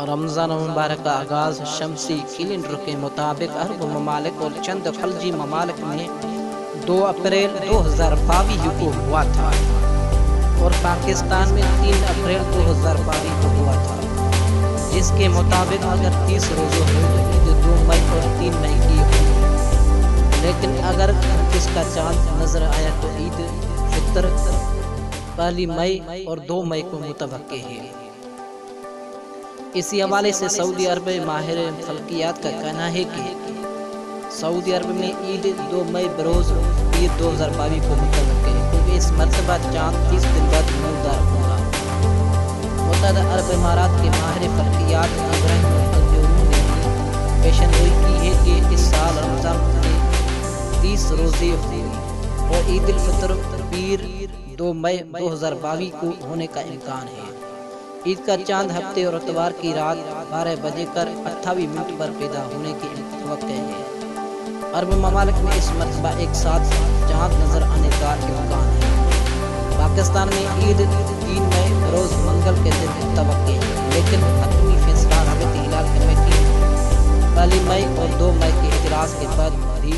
رمضان المبارک کا آغاز شمسی کیلنڈر کے مطابق عرب ممالک اور چند خلیجی ممالک میں 2 اپریل 2022 کو ہوا تھا اور پاکستان میں 3 اپریل 2022 کو ہوا تھا، جس کے مطابق اگر 30 روزے ہوئے تو عید 2 مئی اور 3 مئی کی ہوئی، لیکن اگر 29 کا چاند نظر آیا تو عید فطر 1 مئی اور 2 مئی کو متوقع ہے۔ اسی حوالے سے سعودی عرب ماہر فلکیات کا کہنا ہے کہ سعودی عرب میں عید 2 مئی بروز پیر 2022 کو متوقع ہے، کیونکہ اس مرتبہ چاند 30 دن بعد نمودار ہوگا۔ متحدہ عرب امارات کے ماہر فلکیات ابراہیم الجرون نے بھی پیشن گوئی کی ہے کہ اس سال رمضان میں 30 روزے ہوئے اور عید الفطر پیر 2 مئی 2022 کو ہونے کا امکان ہے۔ عید کا چاند ہفتے اور اتوار کی رات 12 بجے کر 28 منٹ پر پیدا ہونے کی توقع ہے۔ عرب ممالک میں اس مرتبہ ایک ساتھ چاند نظر آنے کا امکان ہے۔ پاکستان میں عید 3 مئی روز منگل کے دن متوقع ہے، لیکن حتمی فیصلہ رابط ہلال کمیٹی 1 مئی اور 2 مئی کے اجلاس کے بعد ہی